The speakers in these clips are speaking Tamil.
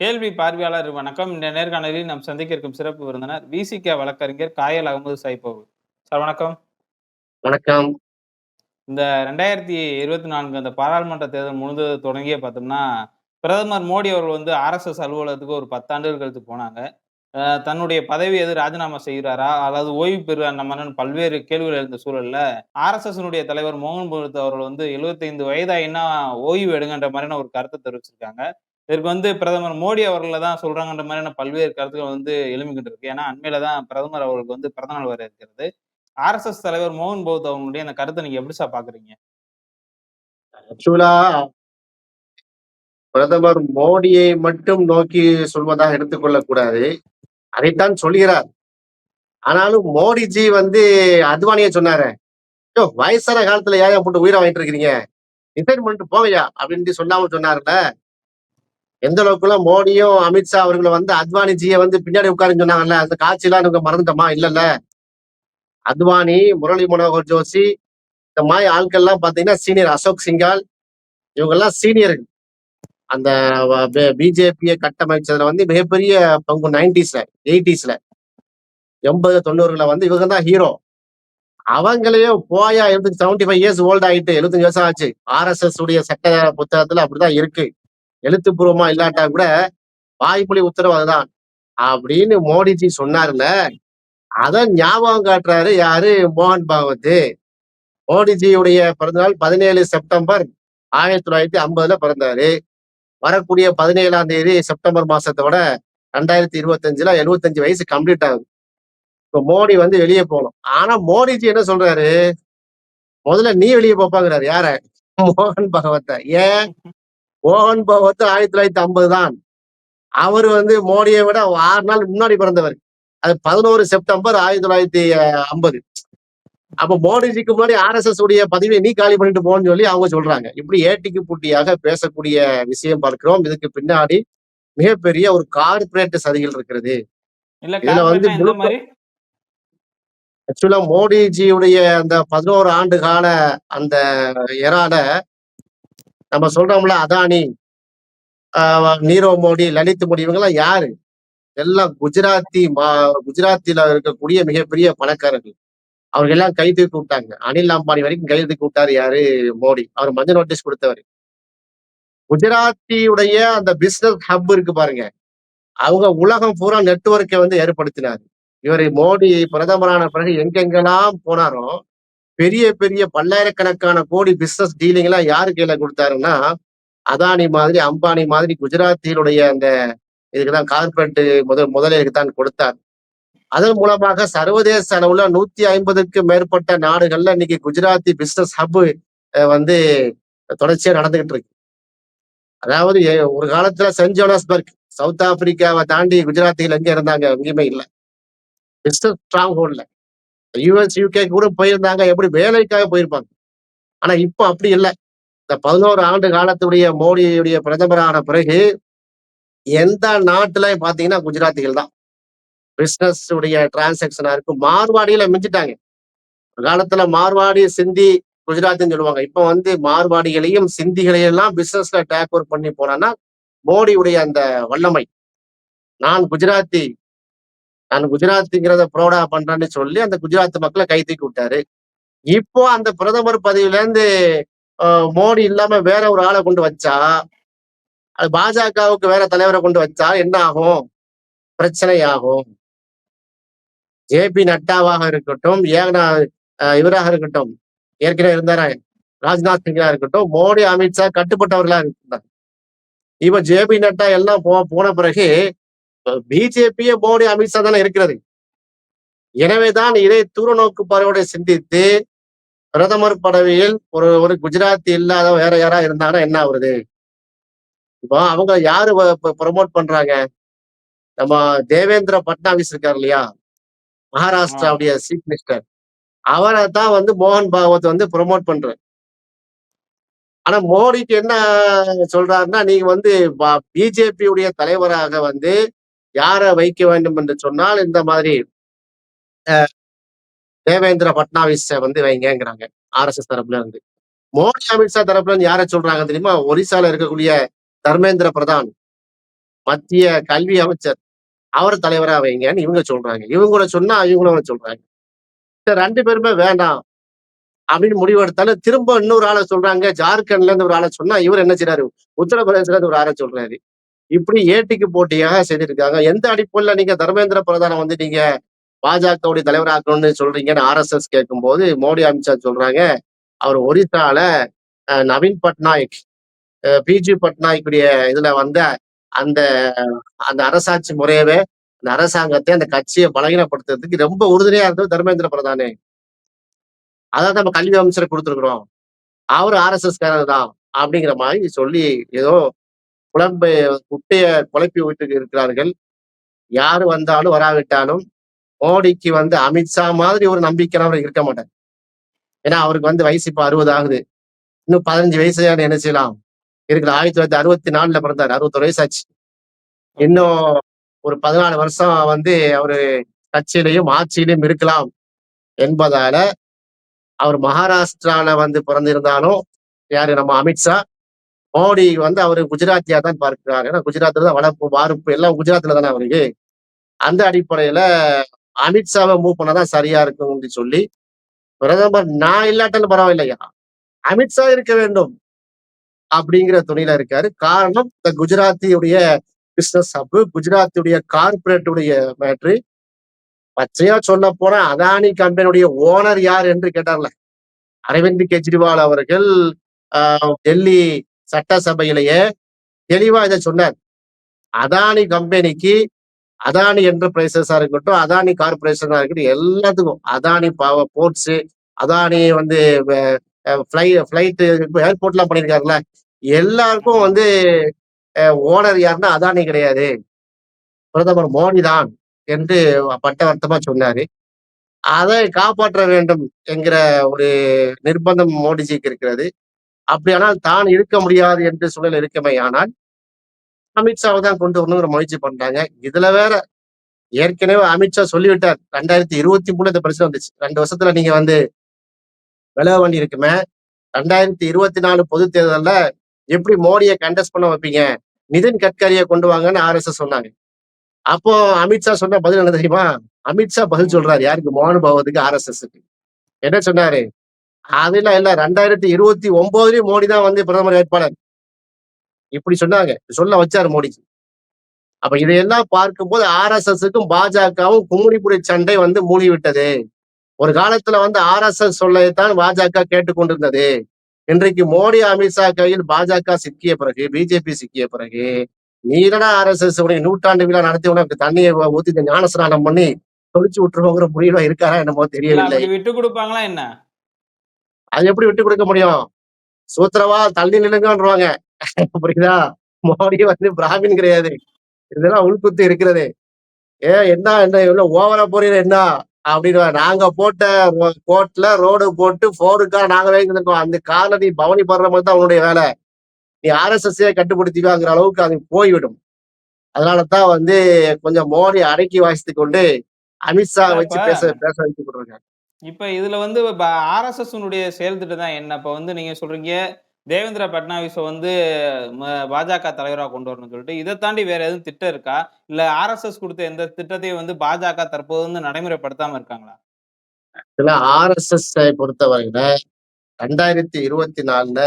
கேள்வி பார்வையாளர் வணக்கம். இந்த நேர்காணலில் நாம் சந்திக்க இருக்கும் சிறப்பு விருந்தினர் விசிக வழக்கறிஞர் காயல் அகமது சாய்போவு. சார் வணக்கம். வணக்கம். இந்த 2024 அந்த பாராளுமன்ற தேர்தல் முடிந்தது தொடங்கியே பார்த்தோம்னா, பிரதமர் மோடி அவர்கள் வந்து ஆர்எஸ்எஸ் அலுவலகத்துக்கு ஒரு 10 ஆண்டுகள் கழித்து போனாங்க. தன்னுடைய பதவி எதுவும் ராஜினாமா செய்கிறாரா? அதாவது ஓய்வு பெறுவார் அந்த மாதிரியான பல்வேறு கேள்விகள் எழுந்த சூழல்ல, ஆர்எஸ்எஸ்னுடைய தலைவர் மோகன் பகவத் அவர்கள் வந்து 75 வயதாயின்னா ஓய்வு எடுங்கன்ற மாதிரியான ஒரு கருத்த தெரிவிச்சிருக்காங்க. இதற்கு வந்து பிரதமர் மோடி அவர்கள தான் சொல்றாங்கன்ற மாதிரியான பல்வேறு கருத்துக்கள் வந்து எழும்பிக்கிட்டு இருக்கு. ஏன்னா, அண்மையில தான் பிரதமர் அவர்களுக்கு வந்து பிறந்த நாள் வர இருக்கிறது. ஆர்எஸ்எஸ் தலைவர் மோகன் பகவத் அவங்களுடைய அந்த கருத்த நீங்க எப்படி சார் பார்க்குறீங்க? ஆக்சுவலா பிரதமர் மோடியை மட்டும் நோக்கி சொல்வதாக எடுத்துக்கொள்ளக் கூடாது. அதைத்தான் சொல்கிறார். ஆனாலும் மோடிஜி வந்து அத்வானிய சொன்னாரே, "யோவ் வயசான காலத்துல ஏன்யா போட்டு உயிர வாங்கிட்டு இருக்கிறீங்க? ரிசைன் பண்ணிட்டு போங்கய்யா" அப்படின்ட்டு சொல்லாம சொன்னார்ல. எந்த அளவுக்குலாம் மோடியும், அமித்ஷா அவர்களும் வந்து அத்வானிஜிய வந்து பின்னாடி உட்காருன்னு சொன்னாங்கல்ல. அந்த காட்சிலாம் நீங்க மறந்துட்டோமா? இல்லல்ல. அத்வானி, முரளி மனோகர் ஜோஷி இந்த மாரி ஆட்கள்லாம் பார்த்தீங்கன்னா சீனியர். அசோக் சிங்கால் இவங்கெல்லாம் சீனியர்கள். அந்த பிஜேபியை கட்டமைச்சதுல வந்து மிகப்பெரிய பங்கு 90ஸ்ல 80ஸ்ல 80 90கள வந்து இவங்க தான் ஹீரோ. அவங்களையே போயா 75 இயர்ஸ் ஓல்ட் ஆயிட்டு 75 வருஷம் ஆச்சு. ஆர்எஸ்எஸ் உடைய சட்ட புத்தகத்துல அப்படிதான் இருக்கு. எழுத்துப்பூர்வமா இல்லாட்டா கூட வாய்மொழி உத்தரவு அதுதான் அப்படின்னு மோடிஜி சொன்னார்ல. அத ஞாபகம் காட்டுறாரு யாரு? மோகன் பாகவத். மோடிஜியுடைய பிறந்தநாள் 17 செப்டம்பர் 1950ல பிறந்தாரு. வரக்கூடிய 17ஆம் தேதி செப்டம்பர் மாசத்தோட 2025ல 75 வயசு கம்ப்ளீட் ஆகுது. இப்ப மோடி வந்து வெளியே போகணும். ஆனா மோடிஜி என்ன சொல்றாரு? முதல்ல நீ வெளியே போப்பாங்கிறாரு. யார? மோகன் பகவத்த. ஏன்? மோகன் பகவத் 1950 தான். அவரு வந்து மோடியை விட 6 நாள் முன்னாடி பிறந்தவர். அது 11 செப்டம்பர் 1950. அப்ப மோடிஜிக்கு முன்னாடி ஆர்எஸ்எஸ் உடைய பதவியை நீ காலி பண்ணிட்டு போன்னு சொல்லி அவங்க சொல்றாங்க. இப்படி ஏட்டிக்கு பூட்டியாக பேசக்கூடிய விஷயம் பார்க்கிறோம். இதுக்கு பின்னாடி மிகப்பெரிய ஒரு கார்ப்பரேட் சதிகள் இருக்கிறது. இல்ல இதுல வந்து கார்ப்பரேட்னா எந்த மாரி? ஆக்சுவலா மோடிஜியுடைய அந்த 11 ஆண்டு கால அந்த எரால நம்ம சொல்றோம்ல அதானி, நீரவ் மோடி, லலித் மோடி இவங்கெல்லாம் யாரு? எல்லாம் குஜராத்தில இருக்கக்கூடிய மிகப்பெரிய பணக்காரர்கள். அவங்க எல்லாம் கை தூக்கி விட்டாங்க. அனில் அம்பானி வரைக்கும் கை தூக்கி விட்டாரு யாரு? மோடி. அவர் மஞ்சள் நோட்டீஸ் கொடுத்தவர். குஜராத்தியுடைய அந்த பிசினஸ் ஹப் இருக்கு பாருங்க. அவங்க உலகம் பூரா நெட்வொர்க்கை வந்து ஏற்படுத்தினாரு. இவரு மோடி பிரதமரான பிறகு எங்கெங்கெல்லாம் போனாரோ பெரிய பெரிய பல்லாயிரக்கணக்கான கோடி பிசினஸ் டீலிங் எல்லாம் யாரு கையில கொடுத்தாருன்னா, அதானி மாதிரி, அம்பானி மாதிரி குஜராத்தினுடைய அந்த இதுக்குதான் கார்ப்பரேட் முதலீடுக்கு தான் கொடுத்தார். அதன் மூலமாக சர்வதேச அளவுல 150க்கும் மேற்பட்ட நாடுகள்ல இன்னைக்கு குஜராத்தி பிசினஸ் ஹப் வந்து தொடர்ச்சியா நடந்துகிட்டு இருக்கு. அதாவது ஒரு காலத்துல சென்ட் ஜோனஸ்பர்க் சவுத் ஆப்பிரிக்காவை தாண்டி குஜராத்திகள் எங்க இருந்தாங்க? எங்கேயுமே இல்லை. பிசினஸ் ஸ்ட்ராங் ஹோல்ட்ல யுஎஸ் யூகே கூட போயிருந்தாங்க. எப்படி வேலைக்காக போயிருப்பாங்க. ஆனா இப்போ அப்படி இல்லை. இந்த 11 ஆண்டு காலத்துடைய மோடியுடைய பிரதமரான பிறகு எந்த நாட்டுல பாத்தீங்கன்னா குஜராத்திகள் தான். பிசினஸ் உடைய டிரான்சாக்சனா இருக்கும். மார்வாடியில மிஞ்சிட்டாங்க. ஒரு காலத்துல மார்வாடி, சிந்தி, குஜராத்தின்னு சொல்லுவாங்க. இப்ப வந்து மார்வாடிகளையும் சிந்திகளையும் எல்லாம் பிசினஸ்ல டேக் ஓவர் பண்ணி போனான்னா மோடியுடைய அந்த வல்லமை. நான் குஜராத்தி, நான் குஜராத்திங்கிறத ப்ரௌடா பண்றேன்னு சொல்லி அந்த குஜராத் மக்களை கை தூக்கி விட்டாரு. இப்போ அந்த பிரதமர் பதவியில இருந்து மோடி இல்லாம வேற ஒரு ஆளை கொண்டு வச்சா, அது பாஜகவுக்கு வேற தலைவரை கொண்டு வச்சா என்ன ஆகும்? பிரச்சனை ஆகும். ஜேபி நட்டாவாக இருக்கட்டும், இவராக இருக்கட்டும், ஏற்கனவே இருந்தார ராஜ்நாத் சிங்கா இருக்கட்டும், மோடி, அமித்ஷா கட்டுப்பட்டவர்களா இருந்தார். இப்ப ஜேபி நட்டா எல்லாம் போன பிறகு பிஜேபியே மோடி, அமித்ஷா தானே இருக்கிறது. எனவேதான் இதை தூரநோக்கு பார்வையோட சிந்தித்து பிரதமர் பதவியில் ஒரு ஒரு குஜராத்தி இல்லாத வேற யாரா இருந்தாங்கன்னா என்ன ஆகுறது? இப்போ அவங்க யாரு ப்ரமோட் பண்றாங்க? நம்ம தேவேந்திர பட்னாவிஸ் இருக்காரு இல்லையா? ஆ. மகாராஷ்டிராவுடைய சீஃப் மினிஸ்டர். அவரை தான் வந்து மோகன் பாகவத் வந்து ப்ரமோட் பண்றாரு. ஆனா மோடிக்கு என்ன சொல்றாருன்னா, நீங்க வந்து பிஜேபி உடைய தலைவராக வந்து யார வைக்க வேண்டும் என்று சொன்னால் இந்த மாதிரி தேவேந்திர பட்னாவிஸ வந்து வைங்கங்கிறாங்க ஆர்எஸ்எஸ் தரப்புல இருந்து. மோடி, அமித்ஷா தரப்புல இருந்து யார சொல்றாங்க தெரியுமா? ஒரிசால இருக்கக்கூடிய தர்மேந்திர பிரதான். மத்திய கல்வி அமைச்சர். அவர தலைவரா வைங்கன்னு இவங்க சொல்றாங்க. இவங்கள சொன்னா இவங்களும் சொல்றாங்க. சரி 2 பேருமே வேண்டாம் அப்படின்னு முடிவெடுத்தாலும், திரும்ப இன்னொரு ஆள சொல்றாங்க. ஜார்க்கண்ட்ல இருந்து ஒரு ஆள சொன்னா, இவரு என்ன செய்றாரு, உத்தரப்பிரதேசத்துல இருந்து ஒரு ஆள சொல்றாரு. இப்படி ஏட்டிக்கு போட்டியாக செய்திருக்காங்க. எந்த அடிப்படையில நீங்க தர்மேந்திர பிரதான வந்து நீங்க பாஜகவுடைய தலைவரா ஆக்கணும்னு சொல்றீங்கன்னு ஆர்எஸ்எஸ் கேட்கும்போது, மோடி, அமித்ஷா சொல்றாங்க, அவர் ஒரிஸ்சால நவீன் பட்நாயக், பிஜு பட்நாயக்குடைய இதுல வந்த அந்த அந்த அரசாட்சி முறையவே, அந்த அரசாங்கத்தை, அந்த கட்சிய பலகீனப்படுத்துறதுக்கு ரொம்ப உறுதுணையா இருந்தது தர்மேந்திர பிரதானே. அதான் நம்ம கல்வி அமைச்சர குடுத்துருக்கிறோம். அவரு ஆர்எஸ்எஸ்காரர் தான். அப்படிங்கிற மாரி சொல்லி ஏதோ குழம்பு குட்டைய குழப்பி விட்டு இருக்கிறார்கள். யாரு வந்தாலும் வராவிட்டாலும், மோடிக்கு வந்து அமித்ஷா மாதிரி ஒரு நம்பிக்கையானவர் இருக்க மாட்டார். ஏன்னா அவருக்கு வந்து வயசு இப்ப 60 ஆகுது. இன்னும் 15 வயசு என்ன செய்யலாம்? இருக்குது. 1964ல பிறந்தாரு. 61 வயசு ஆச்சு. ஓகே. இன்னும் ஒரு 14 வருஷம் வந்து அவரு கட்சியிலயும், ஆட்சியிலயும் இருக்கலாம் என்பதால, அவர் மகாராஷ்டிரால வந்து பிறந்திருந்தாலும், யாரு நம்ம அமித்ஷா, மோடி வந்து அவரு குஜராத்தியா தான் பார்க்கிறார். ஏன்னா குஜராத்ல தான் வளர்ப்பு, வார்ப்பு எல்லாம் குஜராத்ல தானே அவருக்கு. அந்த அடிப்படையில அமித்ஷாவ மூவ் பண்ணா தான் சரியா இருக்கும்னு சொல்லி, பிரதமர் நான் இல்லாட்டாலும் பரவாயில்லையா, அமித்ஷா இருக்க வேண்டும் அப்படிங்கிற துணியில இருக்காரு. காரணம் இந்த குஜராத்தியுடைய பிசினஸ் ஹப், குஜராத்துடைய கார்ப்பரேட் உடைய மேட்ரு. பச்சையா சொல்லப்போனா அதானி கம்பெனியுடைய ஓனர் யார் என்று கேட்டார்ல, அரவிந்த் கெஜ்ரிவால் அவர்கள் டெல்லி சட்டசபையிலேயே தெளிவா இத சொன்னார். அதானி கம்பெனிக்கு, அதானி என்டர்பிரைசஸா இருக்கட்டும், அதானி கார்ப்பரேஷனா இருக்கட்டும், எல்லாத்துக்கும் அதானி போர்ட்ஸ், அதானி வந்து வ அ ஃப்ளை ஃப்ளைட் ஏர்போர்ட்லாம் பண்ணியிருக்காருல்ல, எல்லாருக்கும் ஆமா. வந்து ஓனர் யாருன்னா அதானி கிடையாது. பிரதமர் மோடி தான் என்று பட்டவர்த்தமா சொன்னாரு. அதை காப்பாற்ற வேண்டும் என்கிற ஒரு நிர்பந்தம் மோடிஜிக்கு இருக்கிறது. அப்படியானால் தான் இருக்க முடியாது என்று சூழல் இருக்குமேயானால், அமித்ஷாவ தான் கொண்டு வரணுங்கிற முயற்சி பண்றாங்க. இதுல வேற ஏற்கனவே அமித்ஷா சொல்லிவிட்டார். 2023ல இந்த பிரச்சனை வந்துச்சு. 2 வருஷத்துல நீங்க வந்து விலக வேண்டி இருக்குமே. 2024 பொதுத் தேர்தல்ல எப்படி மோடிய கண்டெஸ்ட் பண்ண வைப்பீங்க? நிதின் கட்கரிய கொண்டு வாங்கன்னு ஆர்எஸ்எஸ் சொன்னாங்க. அப்போ அமித்ஷா சொன்ன பதில் என்ன தெரியுமா? அமித்ஷா பதில் ம். சொல்றாரு. யாருக்கு? மோகன் பகவத்துக்கு, ஆர்எஸ்எஸ்க்கு. என்ன சொன்னாரு? அதெல்லாம் இல்ல. 2029லயும் மோடி தான் வந்து பிரதமர் வேட்பாளர். இப்படி சொன்னாங்க. சொல்ல வச்சாரு மோடிஜி. அப்ப இதையெல்லாம் பார்க்கும்போது ஆர்எஸ்எஸ்க்கும் பாஜகவும் கும்மிடிப்புடி சண்டை வந்து மூடிவிட்டது. ஒரு காலத்துல வந்து ஆர்எஸ்எஸ் சொல்லத்தான் பாஜக கேட்டுக்கொண்டிருந்தது. இன்றைக்கு மோடி, அமித்ஷா கையில் பாஜக சிக்கிய பிறகு, பிஜேபி சிக்கிய பிறகு, நீ என்னடா ஆர்எஸ்எஸ் உடைய நூற்றாண்டு விழா நடத்தி உனக்கு தண்ணிய ஊத்தி ஞான ஸ்நானம் பண்ணி தொளிச்சு விட்டுருவோங்கிற முடிவுல இருக்காரா என்னமோ இல்ல தெரியவில்லை. அப்படி விட்டு குடுப்பாங்களா என்ன? அது எப்படி விட்டுக் கொடுக்க முடியும்? சூத்திரவா தள்ளி நில்லுங்கன்றுவாங்க. புரியுதா? மோடி வந்து பிராமின் கிடையாது. இதெல்லாம் உள்குத்து இருக்கிறது. என்ன என்ன இவ்வளவு ஓவரா போறீங்க என்ன? அப்படின்னுவாங்க. நாங்க போட்ட கோட்ல ரோடு போட்டு 4 கார் நாங்க வாங்கியிருக்கோம். அந்த கார்ல நீ பவனி படுற மாதிரி தான் உன்னுடைய வேலை. நீ ஆர்எஸ்எஸ்ஸே கட்டுப்படுத்திடுவாங்கிற அளவுக்கு அது போய்விடும். அதனால தான் வந்து கொஞ்சம் மோடி அடக்கி வாசித்துக் கொண்டு அமித்ஷா இல்ல இப்ப வச்சு பேச பேச வைத்துக் கொண்டிருக்காங்க. இப்ப இதுல வந்து ஆர்எஸ்எஸ்னுடைய செயல் திட்டம் தான் என்ன? இப்ப வந்து நீங்க சொல்றீங்க, தேவேந்திர பட்னாவிஸ வந்து பாஜக தலைவரா கொண்டு வரணும்னு சொல்லிட்டு. இத தாண்டி வேற எதுவும் திட்டம் இருக்கா? இல்ல ஆர்எஸ்எஸ் குடுத்த எந்த திட்டத்தையும் வந்து பாஜக தற்போது வந்து நடைமுறைப்படுத்தாம இருக்காங்களா? இதுல ஆர்எஸ்எஸ் பொறுத்தவரையில 2024ல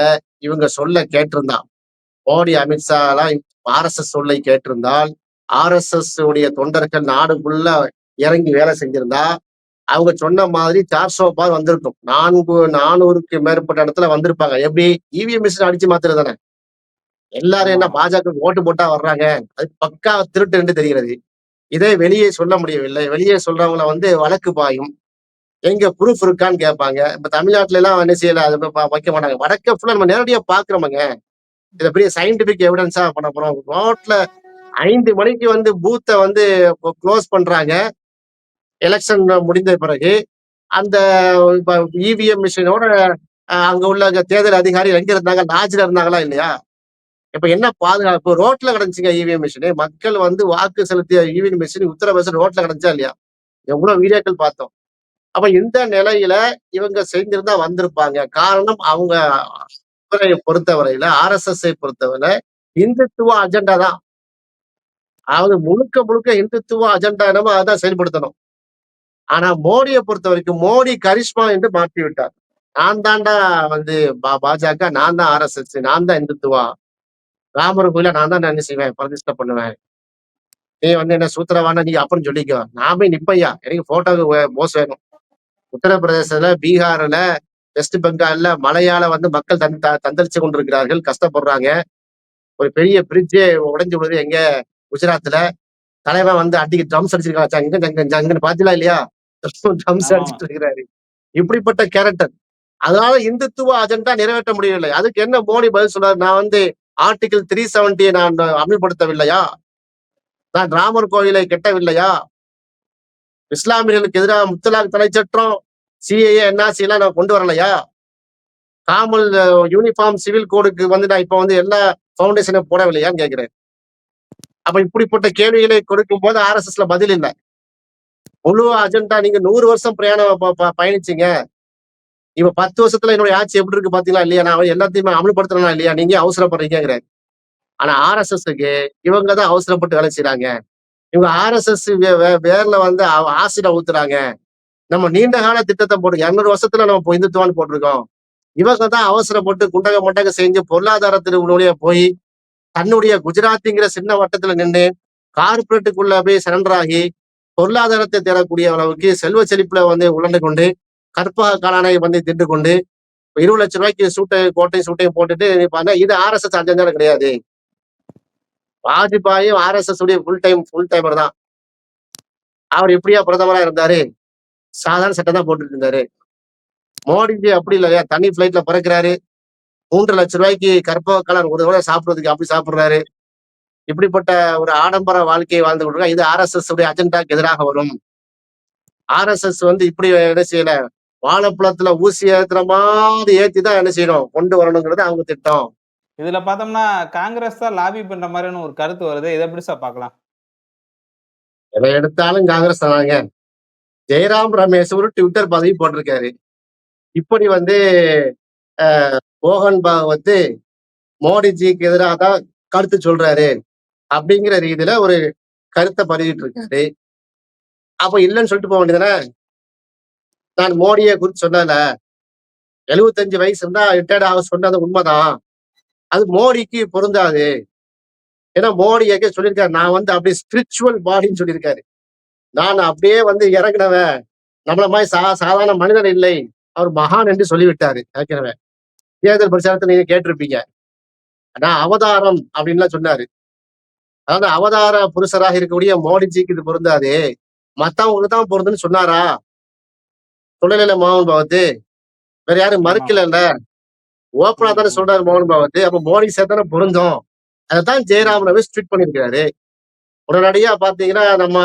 இவங்க சொல்ல கேட்டிருந்தான். மோடி, அமித்ஷாலாம் ஆர்எஸ்எஸ் சொல்லை கேட்டிருந்தால், ஆர்எஸ்எஸ் உடைய தொண்டர்கள் நாடு ஃபுல்லா இறங்கி வேலை செஞ்சிருந்தா, அவங்க சொன்ன மாதிரி 400 பார் வந்திருக்கும். 400க்கு மேற்பட்ட இடத்துல வந்திருப்பாங்க. எப்படி? இவிஎம் மிஷின் அடிச்சு மாத்துறது தானே. எல்லாரும் ஆமா. என்ன பாஜகவுக்கு ஓட்டு போட்டா வர்றாங்க. அது பக்கா திருட்டு என்று தெரிகிறது. இதை வெளியே சொல்ல முடியவில்லை. வெளியே சொல்றவங்கள வந்து வழக்கு பாயும். எங்க ப்ரூஃப் இருக்கான்னு கேட்பாங்க. இப்ப தமிழ்நாட்டுல எல்லாம் என்ன செய்யல, அது வைக்க மாட்டாங்க. வடக்க ஃபுல்லா நம்ம நேரடியா பார்க்கிறோமங்க. இத பெரிய சயின்டிபிக் எவிடன்ஸா பண்ண போறோம். ரோட்ல 5 மணிக்கு வந்து பூத்த வந்து குளோஸ் பண்றாங்க. எலக்ஷன் முடிந்த பிறகு. அந்த இப்ப இவிஎம் மிஷினோட அங்க உள்ள தேர்தல் அதிகாரிகள் எங்க இருந்தாங்க? லாட்ஜ்ல இருந்தாங்களா இல்லையா? இப்ப என்ன பாதுகாப்பு? ரோட்ல கிடந்துச்சுங்க இவிஎம் மிஷினு. மக்கள் வந்து வாக்கு செலுத்திய இவிஎம் மிஷின் உத்தரப்பிரதேசம் ரோட்ல கிடந்துச்சா இல்லையா? எவ்வளவு வீடியோக்கள் பார்த்தோம். அப்ப இந்த நிலையில இவங்க செஞ்சிருந்தா வந்திருப்பாங்க. காரணம் அவங்க இவரை பொறுத்தவரையில, ஆர்எஸ்எஸ்ஸை பொறுத்தவரை இந்துத்துவ அஜெண்டா தான். அதாவது முழுக்க முழுக்க இந்துத்துவ அஜெண்டா என்னமோ அதான் செயல்படுத்தணும். ஆனா மோடிய பொறுத்தவரைக்கும் மோடி கரிஷ்மா என்று மாற்றி விட்டார். நான் தான்டா வந்து பாஜக, நான் தான் ஆர்எஸ்எஸ், நான் தான் இந்துத்துவா. ராமர் கோயில நான் தான் என்ன செய்வேன், பிரதிஷ்டை பண்ணுவேன். நீ வந்து என்ன சூத்திரவான்னா நீ அப்படின்னு சொல்லிக்கோ. நான் போய் நிப்பையா. எனக்கு போட்டோக்கு போஸ் வேணும். உத்தரப்பிரதேசத்துல, பீகார்ல, வெஸ்ட் பெங்கால்ல மழையால வந்து மக்கள் தத்தளிச்சு கொண்டிருக்கிறார்கள், கஷ்டப்படுறாங்க. ஒரு பெரிய பிரிட்ஜே உடைஞ்சு விழுது எங்க குஜராத்ல. தலைவன் வந்து அடிக்க ட்ரம்ஸ் அடிச்சிருக்கான். ஜங்கு ஜங்கு ஜங்குன்னு பாத்தீங்களா இல்லையா? ட்ரம்ஸ் ஆமாமா. அடிச்சிட்டு இருக்கிறாரு. இப்படிப்பட்ட கேரக்டர். அதனால இந்துத்துவ அஜெண்டா நிறைவேற்ற முடியவில்லை. அதுக்கு என்ன மோடி பதில் சொல்றாரு? நான் வந்து ஆர்டிகிள் 370 நான் அமல்படுத்தவில்லையா? நான் ராமர் கோயிலை கட்டவில்லையா? இஸ்லாமியர்களுக்கு எதிராக முத்தலாக் தடை சட்டம், சிஏஏ, என்ஆர்சி எல்லாம் நான் கொண்டு வரலையா? காமல் யூனிஃபார்ம் சிவில் கோடுக்கு வந்து நான் இப்ப வந்து எல்லா பவுண்டேஷனும் போடவில்லையான்னு கேட்கிறேன். அப்ப இப்படிப்பட்ட கேள்விகளை கொடுக்கும் போது ஆர்எஸ்எஸ்ல பதில் இல்ல. முழு அஜெண்டா நீங்க 100 வருஷம் பிரயாணம் பயணிச்சீங்க. இப்ப 10 வருஷத்துல என்னுடைய ஆட்சி எப்படி இருக்கு பாத்தீங்களா இல்லையா? நான் எல்லாத்தையுமே அமல்படுத்தணும்னா இல்லையா? நீங்க அவசரப்படுறீங்கிறாரு. ஆனா ஆர்எஸ்எஸ்க்கு இவங்க தான் அவசரப்பட்டு வேலை செய்றாங்க. இவங்க ஆர்எஸ்எஸ் வேர்ல வந்து ஆசிட ஊத்துறாங்க. நம்ம நீண்ட கால திட்டத்தை போட்டு 200 வருஷத்துல நம்ம இந்துத்துவான்னு போட்டிருக்கோம். இவங்க தான் அவசரப்பட்டு குண்டக மண்டக செஞ்சு பொருளாதாரத்தினுடைய போய் தன்னுடைய குஜராத்திங்கிற சின்ன வட்டத்துல நின்று கார்பரேட்டுக்குள்ள போய் சரண்டர் ஆகி பொருளாதாரத்தை தேடக்கூடிய அளவுக்கு செல்வ செழிப்புல வந்து உழண்டு கொண்டு கற்பக காலானை வந்து தின்று கொண்டு 20 லட்சம் ரூபாய்க்கு கோட்டையும் சூட்டையும் போட்டுட்டு நிப்பாங்க. இது ஆர்எஸ்எஸ் அஜெண்டா கிடையாது. வாஜ்பாயும் ஆர்எஸ்எஸ் உடைய ஃபுல் டைமர் தான். அவர் எப்படியா பிரதமரா இருந்தாரு? சாதாரண சட்டை தான் போட்டுட்டு இருந்தாரு. மோடிஜி அப்படி இல்லையா? தனி பிளைட்ல பறக்கிறாரு. 3 லட்சம் ரூபாய்க்கு கற்பக காலன் ஒரு சாப்பிடுறதுக்கு அப்படி சாப்பிடுறாரு. இப்படிப்பட்ட ஒரு ஆடம்பர வாழ்க்கையை வாழ்ந்து கொண்டிருக்கா. இது ஆர்எஸ்எஸ் உடைய அஜெண்டாக்கு எதிராக வரும். ஆர்எஸ்எஸ் வந்து இப்படி என்ன செய்யல, வாழைப்பழத்துல ஊசி ஏத்துற மாதிரி ஏத்திதான் என்ன செய்யணும், கொண்டு வரணுங்கிறது அவங்க திட்டம். இதுல பார்த்தோம்னா, காங்கிரஸ் தான் லாபி பண்ற மாரியான ஒரு கருத்து வருது. இத எப்படி சார் பார்க்கலாம்? எதை எடுத்தாலும் காங்கிரஸ் தானாங்க. ஜெயராம் ரமேஷ் ஒரு ட்விட்டர் பதவி போட்டிருக்காரு. இப்படி வந்து மோகன் பாகவத் மோடிஜிக்கு எதிராக தான் கருத்து சொல்றாரு அப்படிங்கிற ரீதியில ஒரு கருத்தை பதிவிட்டு இருக்காரு. அப்ப இல்லைன்னு சொல்லிட்டு போக வேண்டியதானே? நான் மோடியை குறித்து சொன்னல 75 வயசு இருந்தா ரிட்டையர்ட் ஆக சொன்னது உண்மைதான். அது மோடிக்கு பொருந்தாது. ஏன்னா மோடி எங்க சொல்லியிருக்காரு, நான் வந்து அப்படியே ஸ்பிரிச்சுவல் பாடின்னு சொல்லியிருக்காரு. நான் அப்படியே வந்து இறங்கினவன், நம்மள மாதிரி சாதாரண மனிதன் இல்லை, அவர் மகான் என்று சொல்லிவிட்டாரு ஏற்கனவே. தேர்தல் பிரச்சாரத்தை நீங்க கேட்டிருப்பீங்க. நான் அவதாரம் அப்படின்லாம் சொன்னாரு. அதாவது அவதார புருஷராக இருக்கக்கூடிய மோடிஜிக்கு இது பொருந்தாது, மத்தவங்களுக்கு தான் பொருந்துன்னு சொன்னாரா? சொல்லல மோகன் பகவத். வேற யாரும் ஆமா. மறுக்கல. ஓப்பனா ம், தானே ம். சொல்றாரு மோகன் பகவத். அப்ப மோடி சேர்த்தானே பொருந்தும். அதைத்தான் ஜெயராம் ரமேஷ் ட்வீட் பண்ணியிருக்காரு. உடனடியா பாத்தீங்கன்னா நம்ம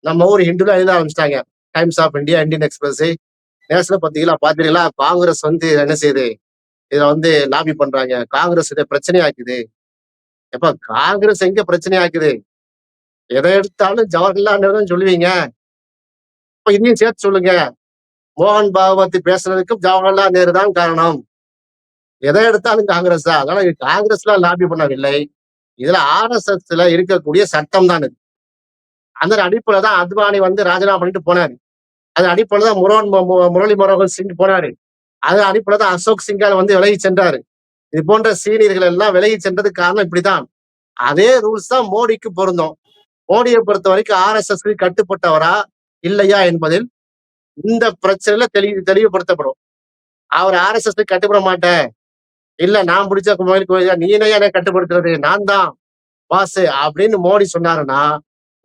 நம்ம ஊர் ஹிந்துல எழுத ஆரம்பிச்சிட்டாங்க. Times of India, Indian Express, National பாத்தீங்களா காங்கிரஸ் வந்து என்ன செய்யுது, இத வந்து லாபி பண்றாங்க. காங்கிரஸ் இதை பிரச்சனையாக்குது. எப்ப காங்கிரஸ் எங்க பிரச்சனையாக்குது? எதை எடுத்தாலும் ஜவஹர்லால் நேரு தான் சொல்லுவீங்க. இப்ப இதையும் சேர்த்து சொல்லுங்க. மோகன் பாகவத் பேசுறதுக்கும் ஜவஹர்லால் நேரு தான் காரணம். எதை எடுத்தாலும் காங்கிரஸ் தான். அதனால இது காங்கிரஸ்ல லாபி பண்ணவில்லை. இதுல ஆர்எஸ்எஸ்ல இருக்கக்கூடிய சட்டம் தான் இது. அந்த அடிப்படையில தான் அத்வானி வந்து ராஜினாமா பண்ணிட்டு போனாரு. அது அடிப்படையில தான் முரளி மனோகர் சிங் போனாரு. அது அடிப்படையில தான் அசோக் சிங்கால் வந்து விலகி சென்றாரு. இது போன்ற சீனியர்கள் எல்லாம் விலகி சென்றதுக்கு காரணம் இப்படிதான். அதே ரூல்ஸ் தான் மோடிக்கு பொருந்தும். மோடியை பொறுத்த வரைக்கும் ஆர்எஸ்எஸ் கட்டுப்பட்டவரா இல்லையா என்பதில் இந்த பிரச்சனையில தெளிவுபடுத்தப்படும். அவர் ஆர்எஸ்எஸ் கட்டுப்பட மாட்டேன், இல்ல நான் பிடிச்ச கோயிலுக்கு நீனே என்னை கட்டுப்படுத்துறது, நான் தான் பாஸ் அப்படின்னு மோடி சொன்னாருன்னா,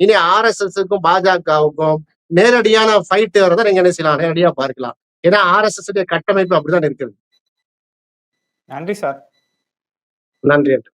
இனி ஆர்எஸ்எஸ்க்கும் பாஜகவுக்கும் நேரடியான ஃபைட் வரதை நீங்க என்ன செய்யலாம், நேரடியா பார்க்கலாம். ஏன்னா ஆர்எஸ்எஸ் கட்டமைப்பு அப்படிதான் இருக்குது. நன்றி சார். நன்றி.